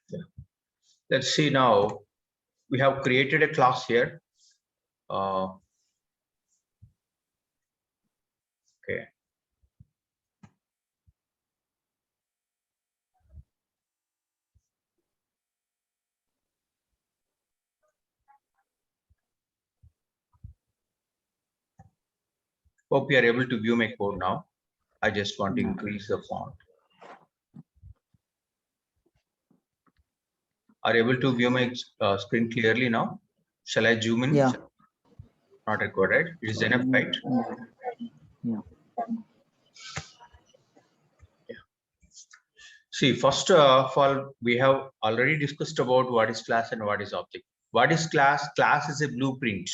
Yeah. Let's see now. We have created a class here. Okay. Hope you are able to view my code now. I just want to increase the font. Are you able to view my screen clearly now? Shall I zoom in? Yeah. Not required. It is enough, right? Yeah. See, first of all, we have already discussed about what is class and what is object. What is class? Class is a blueprint.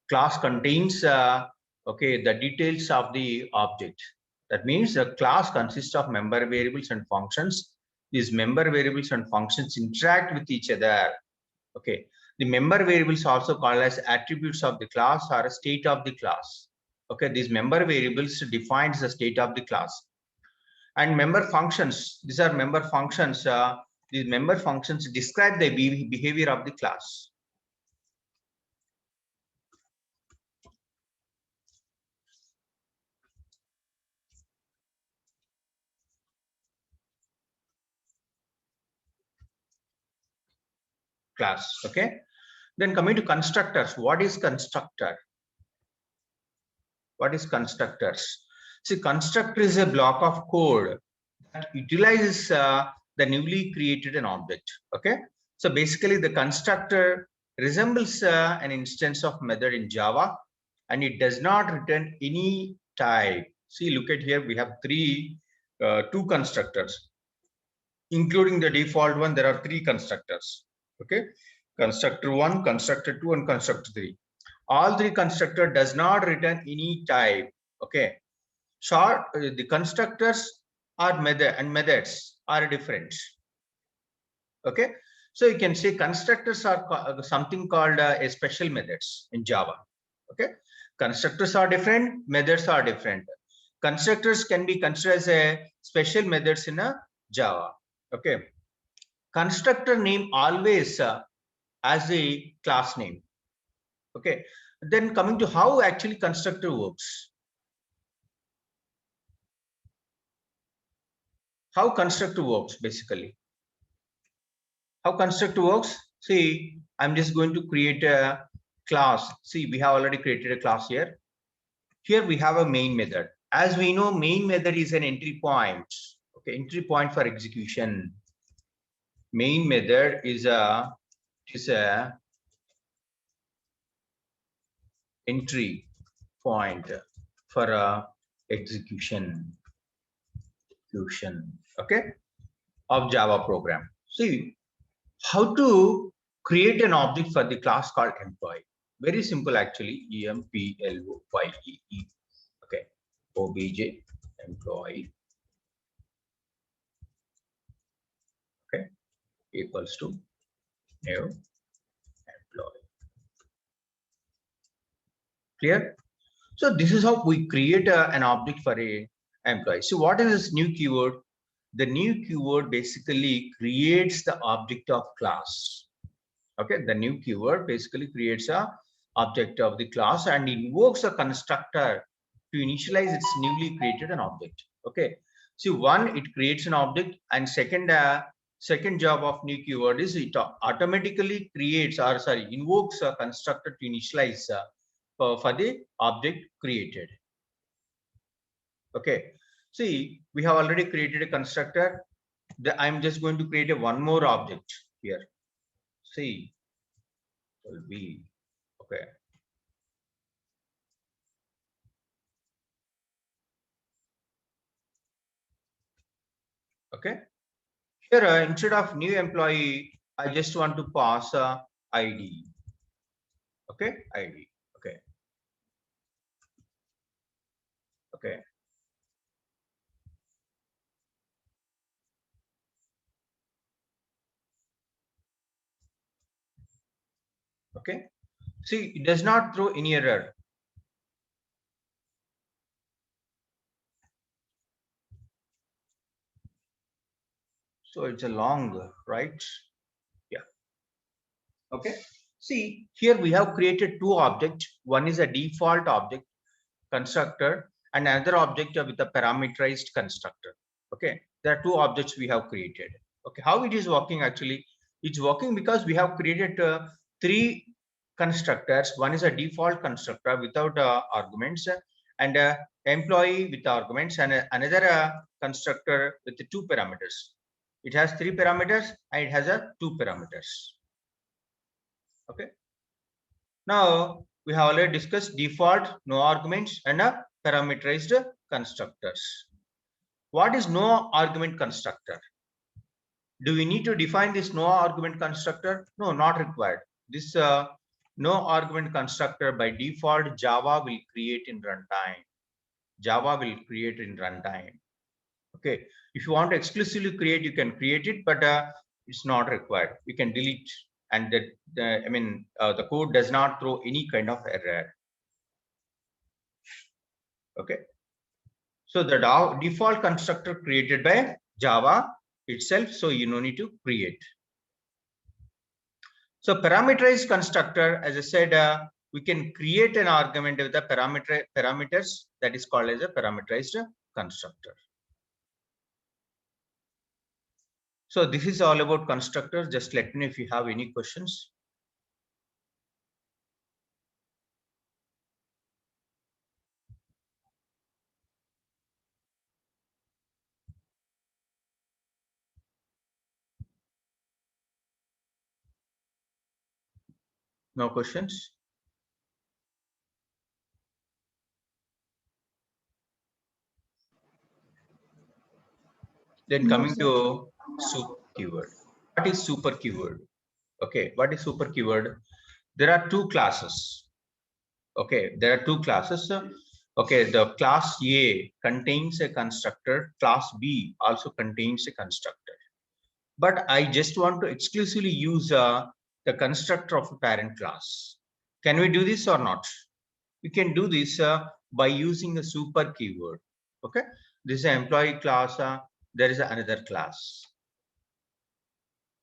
Class contains okay, the details of the object. That means the class consists of member variables and functions. These member variables and functions interact with each other. Okay, the member variables also called as attributes of the class or a state of the class. Okay, these member variables defines the state of the class. And member functions, these are member functions. These member functions describe the behavior of the class. Class. Okay, then coming to constructors. What is constructor? What is constructors? See, constructor is a block of code that utilizes the newly created an object. Okay, so basically the constructor resembles an instance of method in Java, and it does not return any type. See, look at here, we have two constructors, including the default one. There are three constructors. Okay, constructor 1, constructor 2, and constructor 3. All three constructor does not return any type. Okay, short the constructors are method and methods are different. Okay, so you can say constructors are something called a special methods in Java. Okay, constructors are different, methods are different. Constructors can be considered as a special methods in a Java. Okay, constructor name always as a class name. Okay, then coming to how actually constructor works. How constructor works basically. How constructor works? See, I'm just going to create a class. See, we have already created a class here. Here we have a main method. As we know, main method is an entry point. Okay, entry point for execution. Main method is a entry point for execution. Okay, of Java program. See, how to create an object for the class called employee. Very simple actually. EMPLOYEE. Okay, obj employee. Okay, equals to new employee. Clear? So this is how we create an object for a employee. So what is this new keyword? The new keyword basically creates the object of class. Okay, the new keyword basically creates a object of the class and invokes a constructor to initialize its newly created an object. Okay, so one, it creates an object, and second job of new keyword is it automatically creates, or sorry, invokes a constructor to initialize for the object created. Okay, see, we have already created a constructor. I'm just going to create a one more object here. See, will be okay. Okay, here instead of new employee, I just want to pass ID. Okay, ID. Okay, okay. Okay, see, it does not throw any error. So it's a long, right? Yeah. Okay. See, here we have created two objects. One is a default object constructor and another object with a parameterized constructor. Okay. There are two objects we have created. Okay. How it is working actually? It's working because we have created three constructors. One is a default constructor without arguments and employee with arguments and another constructor with the two parameters. It has three parameters and it has a two parameters. Okay. Now we have already discussed default, no arguments and a parameterized constructors. What is no argument constructor? Do we need to define this no argument constructor? No, not required. This no argument constructor by default Java will create in runtime. Java will create in runtime. Okay. If you want to exclusively create, you can create it, but it's not required. You can delete, and the code does not throw any kind of error. Okay. So the default constructor created by Java itself, so you no need to create. So parameterized constructor, as I said, we can create an argument with the parameters that is called as a parameterized constructor. So this is all about constructor. Just let me know if you have any questions. No questions? Then No, coming sir. to super keyword. What is super keyword? Okay, what is super keyword? There are two classes. Okay, there are two classes. Okay, the class A contains a constructor, class B also contains a constructor. But I just want to exclusively use the constructor of a parent class. Can we do this or not? We can do this by using a super keyword. Okay, this is an employee class. There is another class.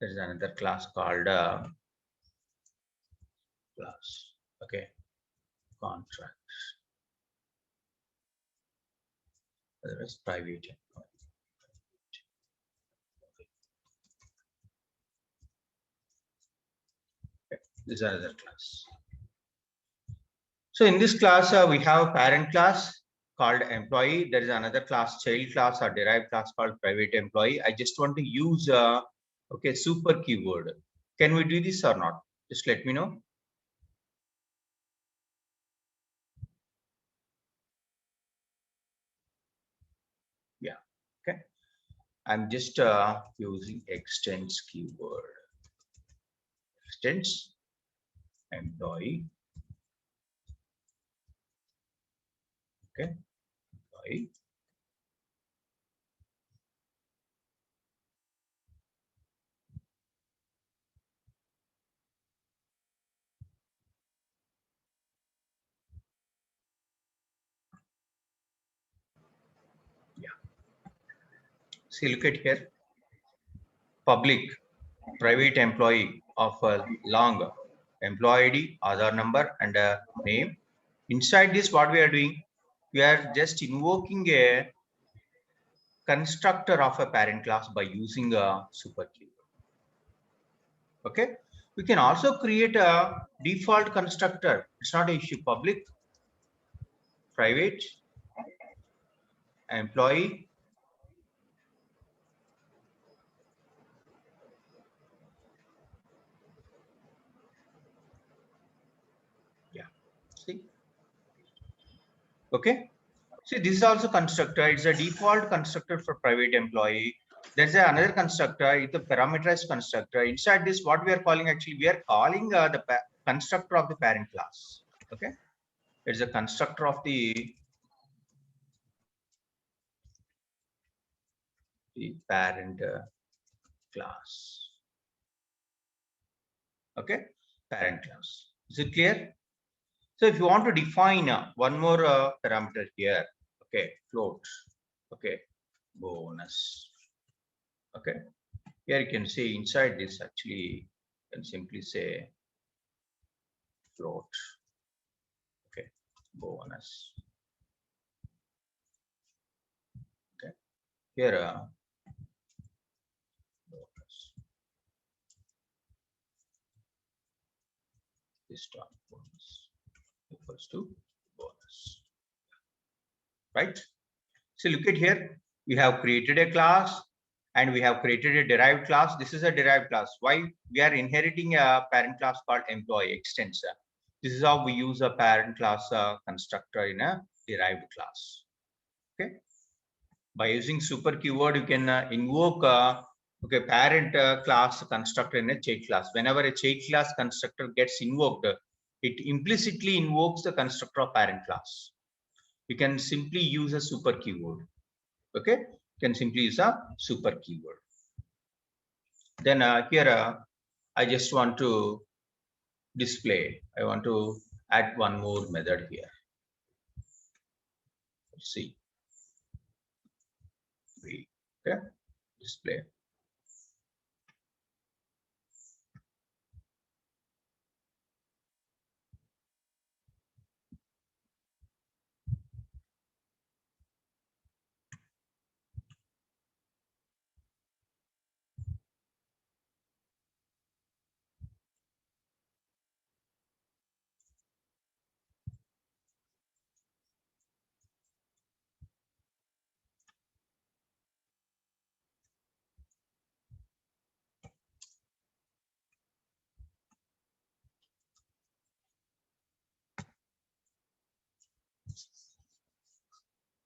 There is another class called class. Okay, contract. Otherwise, private. Okay. This is another class. So in this class, we have parent class called employee. There is another class, child class or derived class called private employee. I just want to use okay, super keyword. Can we do this or not? Just let me know. Yeah. Okay. I'm just using extends keyword. Extends employee. Okay. Employee. Yeah. See, look at here. Public private employee of a long employee ID, Aadhaar number, and a name. Inside this, what we are doing, we are just invoking a constructor of a parent class by using a super keyword. Okay. We can also create a default constructor. It's not an issue. Public, private, employee. Yeah. See. Okay. See, this is also constructor. It's a default constructor for private employee. There's another constructor. It's a parameterized constructor. Inside this, what we are calling actually, we are calling the constructor of the parent class. Okay. It's a constructor of the parent class. Okay. Parent class. Is it clear? So if you want to define one more parameter here, okay, float, okay, bonus, okay. Here you can say inside this actually, you can simply say float. Okay, bonus. Okay, here bonus. This term bonus equals to bonus, right? So look at here, we have created a class and we have created a derived class. This is a derived class. Why? We are inheriting a parent class called employee extensor. This is how we use a parent class constructor in a derived class. Okay. By using super keyword, you can invoke parent class constructor in a child class. Whenever a child class constructor gets invoked, it implicitly invokes the constructor of parent class. You can simply use a super keyword. Okay, you can simply use a super keyword. Then here I just want to display. I want to add one more method here. Let's see. Okay, display.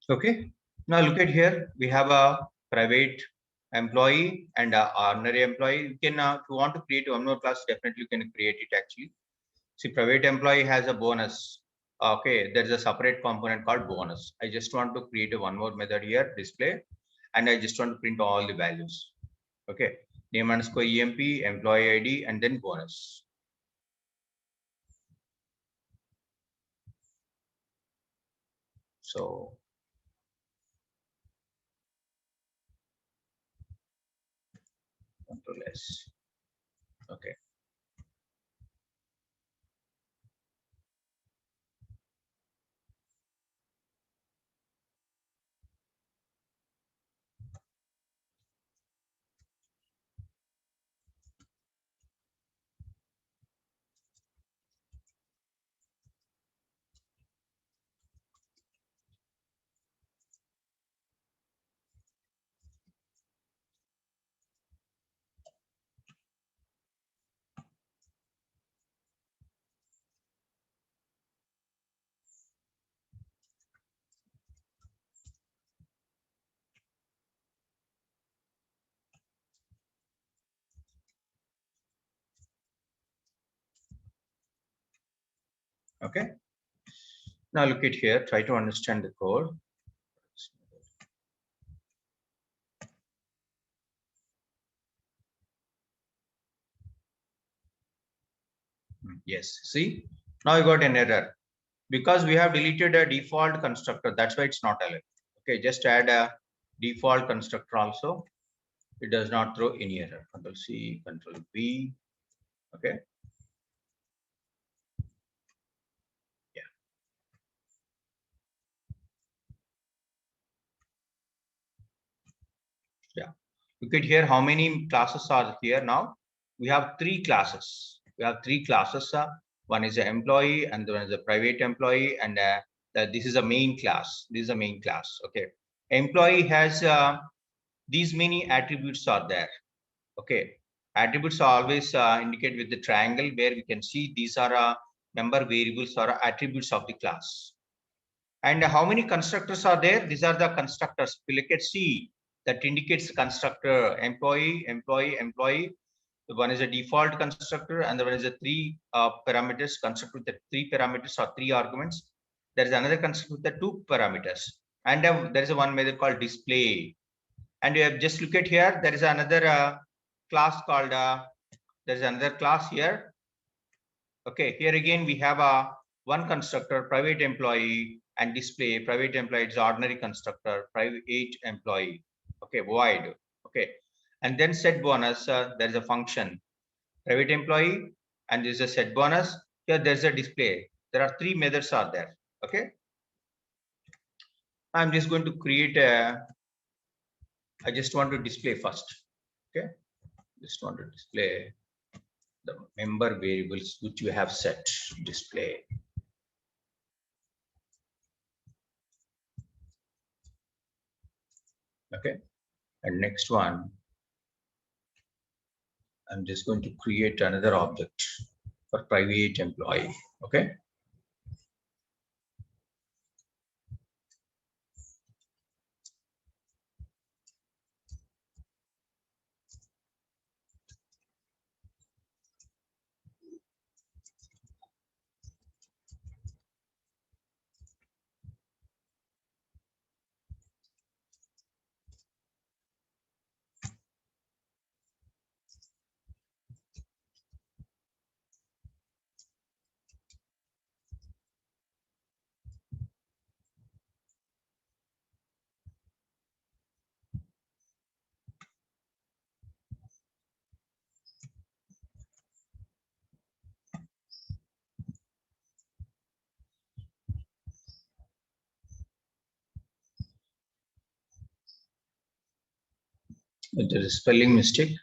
Okay, now look at here. We have a private employee and a ordinary employee. You can, if you want to create one more class, definitely you can create it actually. See, private employee has a bonus. Okay, there's a separate component called bonus. I just want to create a one more method here, display, and I just want to print all the values. Okay, name underscore EMP, employee ID, and then bonus. So Control S. Okay. Okay. Now look at here. Try to understand the code. Yes. See, now you got an error because we have deleted a default constructor. That's why it's not allowed. Okay, just add a default constructor also. It does not throw any error. Control C, Control V. Okay. Yeah. Yeah. Look at here. How many classes are here now? We have three classes. We have three classes. One is an employee, and one is a private employee, and this is a main class. This is a main class. Okay. Employee has these many attributes are there. Okay. Attributes are always indicated with the triangle where we can see these are member variables or attributes of the class. And how many constructors are there? These are the constructors. If you look at C, that indicates constructor, employee, employee, employee. The one is a default constructor, and the one is a three parameters constructor with the three parameters or three arguments. There is another constructor with the two parameters, and there is a one method called display. And you have just look at here. There is another class called. There is another class here. Okay, here again we have a one constructor, private employee, and display. Private employee is ordinary constructor, private employee. Okay, void. Okay, And then set bonus, there is a function, private employee, and there is a set bonus. Here there's a display. There are three methods are there. Okay. I'm just going to create a, I just want to display first. Okay. Just want to display the member variables which you have set display. Okay. And next one, I'm just going to create another object for private employee. Okay. There is spelling mistake.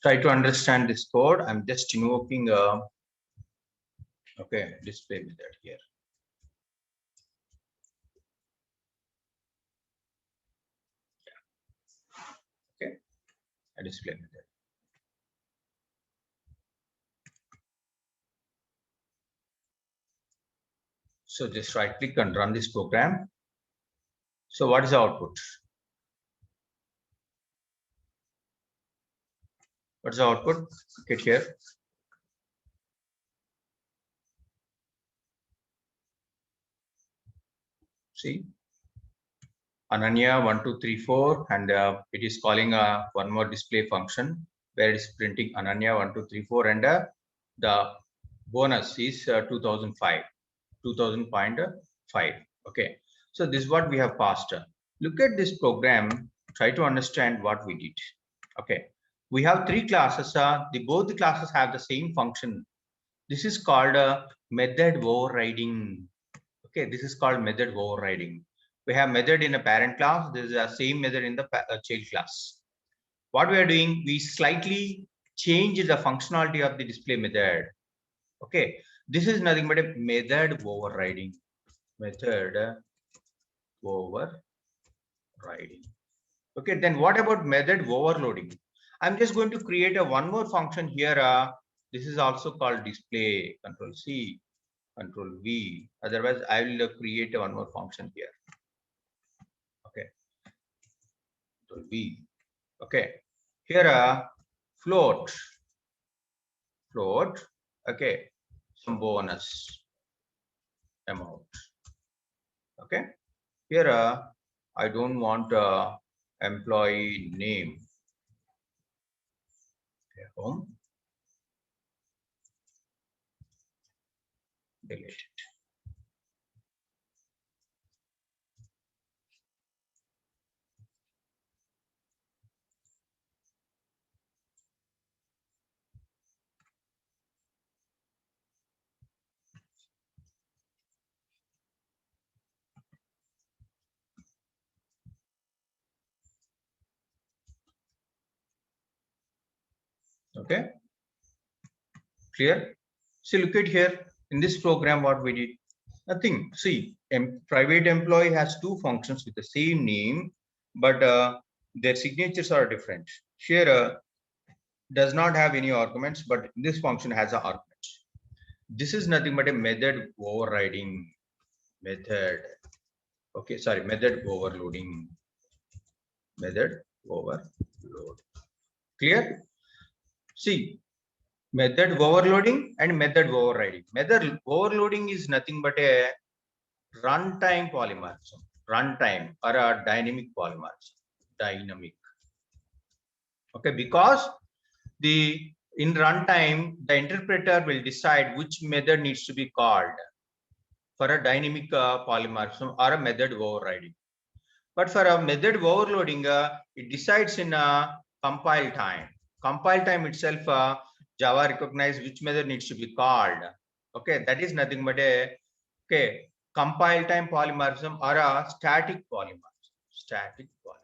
Try to understand this code. I'm just invoking a display method here. Okay, a display method. So just right click and run this program. So what is the output? What's the output? Get here. See, Ananya 1234, and it is calling one more display function where it is printing Ananya 1234, and the bonus is 2005, 2000.5. Okay, so this is what we have passed. Look at this program. Try to understand what we did. Okay, we have three classes. Both the classes have the same function. This is called method overriding. Okay, this is called method overriding. We have method in a parent class. This is the same method in the child class. What we are doing, we slightly change the functionality of the display method. Okay, this is nothing but a method overriding. Method overriding. Okay, then what about method overloading? I'm just going to create a one more function here. This is also called display. Control C, Control V. Otherwise, I will create a one more function here. Okay, Control V. Okay, here float. Okay, some bonus amount. Okay, here I don't want employee name. Okay, home. Delete it. Okay, clear? So look at here in this program what we did. Nothing. See, private employee has two functions with the same name, but their signatures are different. Here does not have any arguments, but this function has an argument. this is nothing but a method overriding method. Okay, sorry, method overloading. Method overload. Clear? See, method overloading and method overriding. Method overloading is nothing but a runtime polymorphism. Runtime or a dynamic polymorphism. Dynamic. Okay, because in runtime, the interpreter will decide which method needs to be called for a dynamic polymorphism or a method overriding. But for a method overloading, it decides in a compile time. Compile time itself, Java recognize which method needs to be called. Okay, that is nothing but a compile time polymorphism or a static polymorphism. Static polymorphism.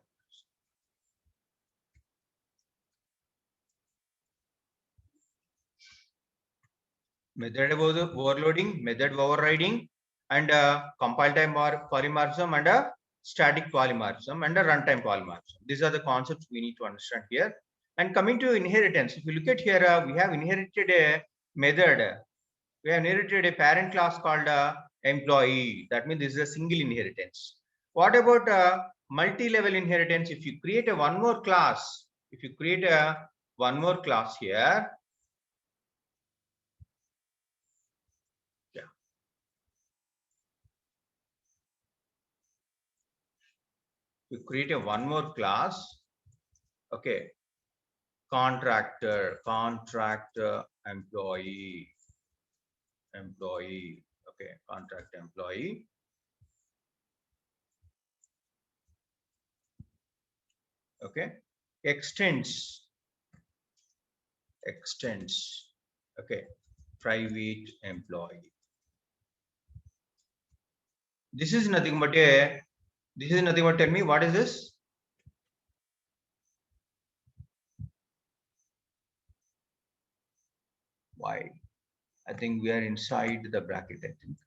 Method overloading, method overriding, and compile time polymorphism, and a static polymorphism, and a runtime polymorphism. These are the concepts we need to understand here. And coming to inheritance, if you look at here, we have inherited a method. We have inherited a parent class called employee. That means this is a single inheritance. What about multi-level inheritance? If you create a one more class, if you create a one more class here, you create a one more class, okay, contractor employee, okay, contract employee, okay, extends, okay, private employee. This is nothing but tell me what is this? Why? I think we are inside the bracket, I think.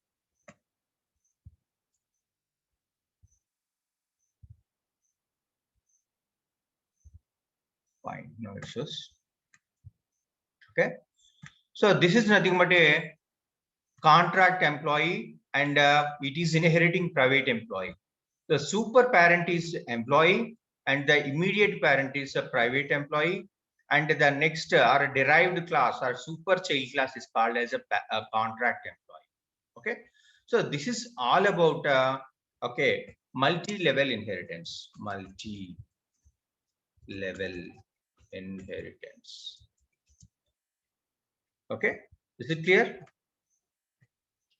Fine, no issues. Okay, so this is nothing but a contract employee, and it is inheriting private employee. The super parent is employee, and the immediate parent is a private employee, and the next or a derived class or super child class is called as a contract employee. Okay, so this is all about okay, multi-level inheritance. Multi-level inheritance. Okay, is it clear?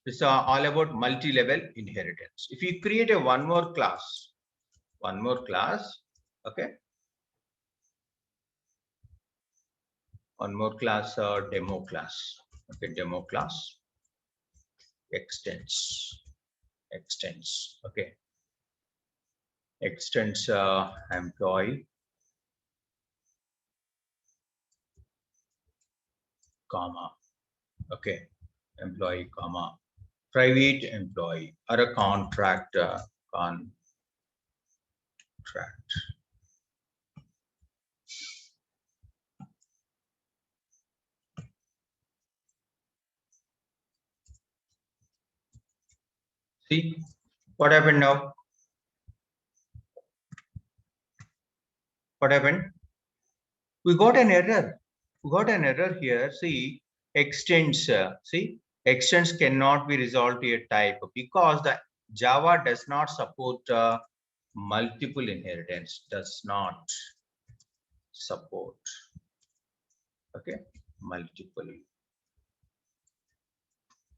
It's all about multi-level inheritance. If you create a one more class, okay, one more class, demo class, okay, demo class, extends, okay, extends employee, comma, okay, employee, comma, private employee or a contract, contract. See what happened now? What happened? We got an error. Here. See, extends. See, extends cannot be resolved to a type because the Java does not support multiple inheritance. Does not support. Okay, multiple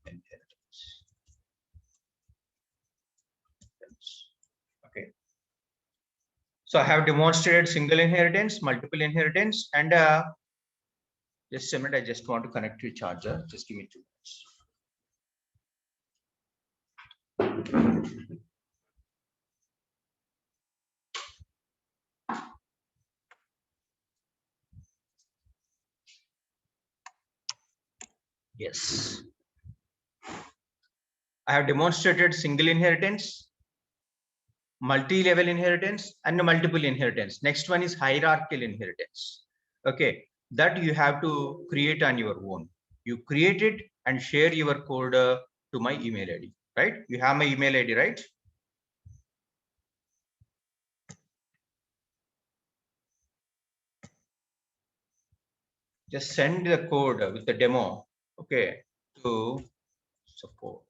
inheritance. Okay. So I have demonstrated single inheritance, multiple inheritance, and just a minute. I just want to connect to a charger. Just give me 2 minutes. Yes. I have demonstrated single inheritance, multi-level inheritance, and multiple inheritance. Next one is hierarchical inheritance. Okay, that you have to create on your own. You create it and share your code to my email ID, right? You have my email ID, right? Just send the code with the demo, okay, to support.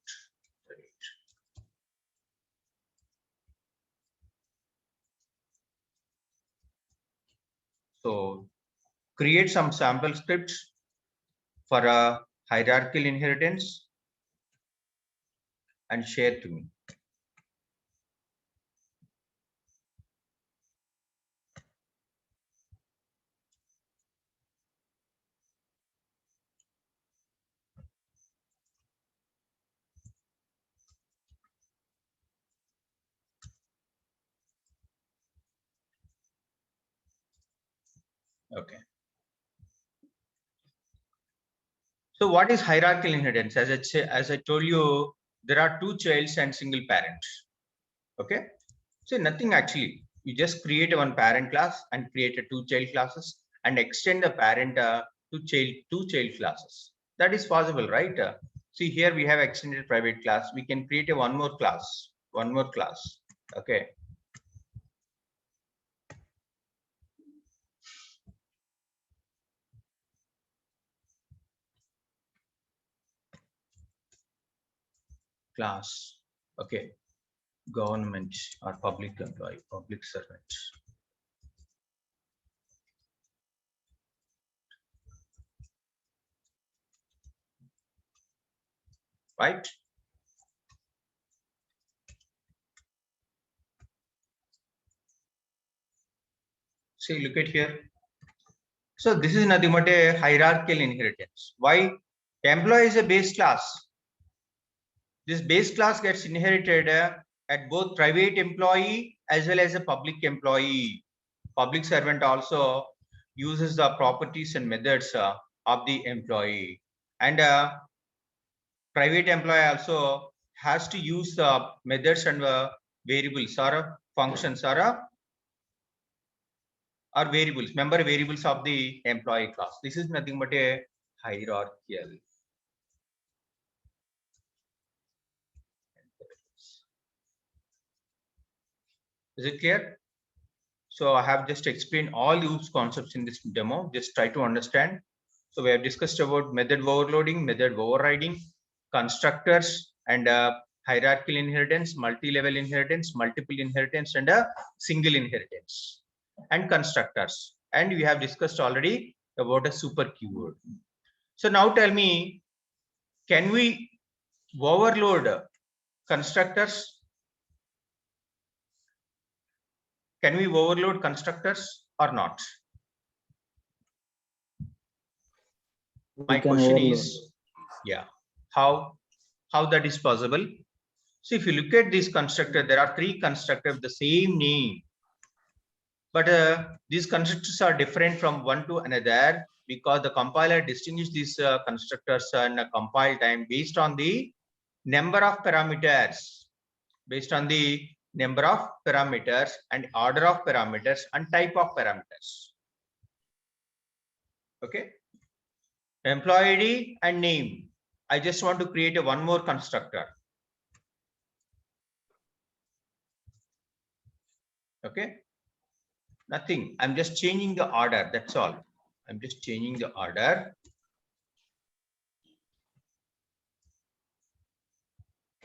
So create some sample scripts for a hierarchical inheritance and share to me. Okay. So what is hierarchical inheritance? As I told you, there are two childs and single parents. Okay. So nothing actually. You just create a one parent class and create a two child classes and extend the parent to two child classes. That is possible, right? See here we have extended private class. We can create a one more class. Okay. Class. Okay. Government or public employee, public servant. Right? See, look at here. So this is nothing but a hierarchical inheritance. Why? Employee is a base class. This base class gets inherited at both private employee as well as a public employee. Public servant also uses the properties and methods of the employee, and private employee also has to use the methods and variables or functions or variables, member variables of the employee class. This is nothing but a hierarchical. Is it clear? So I have just explained all these concepts in this demo. Just try to understand. So we have discussed about method overloading, method overriding, constructors, and hierarchical inheritance, multi-level inheritance, multiple inheritance, and a single inheritance, and constructors. And we have discussed already about a super keyword. So now tell me, can we overload constructors? Can we overload constructors or not? My question is, yeah, how that is possible? So if you look at this constructor, there are three constructors of the same name, but these constructors are different from one to another because the compiler distinguishes these constructors in a compile time based on the number of parameters, and order of parameters and type of parameters. Okay. Employee ID and name. I just want to create a one more constructor. Okay. Nothing. I'm just changing the order. That's all. I'm just changing the order.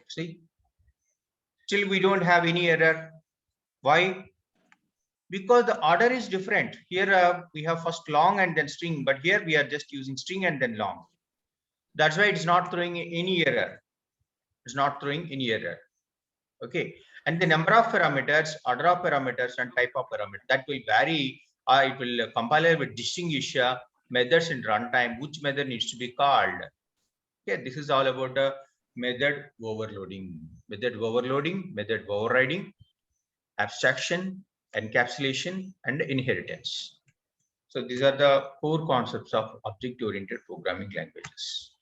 See, still we don't have any error. Why? Because the order is different. Here we have first long and then string, but here we are just using string and then long. That's why it's not throwing any error. It's not throwing any error. Okay. And the number of parameters, order of parameters, and type of parameter, that will vary. It will compiler with distinguish methods in runtime, which method needs to be called. Okay, this is all about the method overloading, method overriding, abstraction, encapsulation, and inheritance. So these are the core concepts of object-oriented programming languages.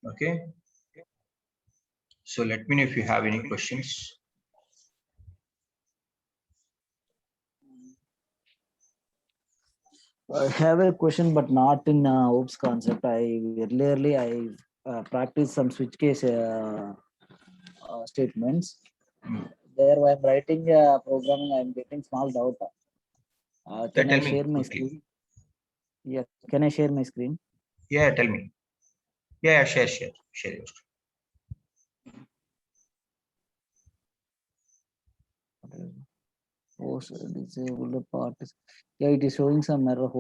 Okay. So let me know if you have any questions. I have a question, but not in OOPS concept. I practice some switch case statements. Mm. There, when writing programming, I'm getting small doubt. Yeah, Can I tell share me my quickly. screen? Yeah, can I share my screen? Yeah, tell me. Yeah, share your screen. Post disabled part. Yeah, it is showing some error.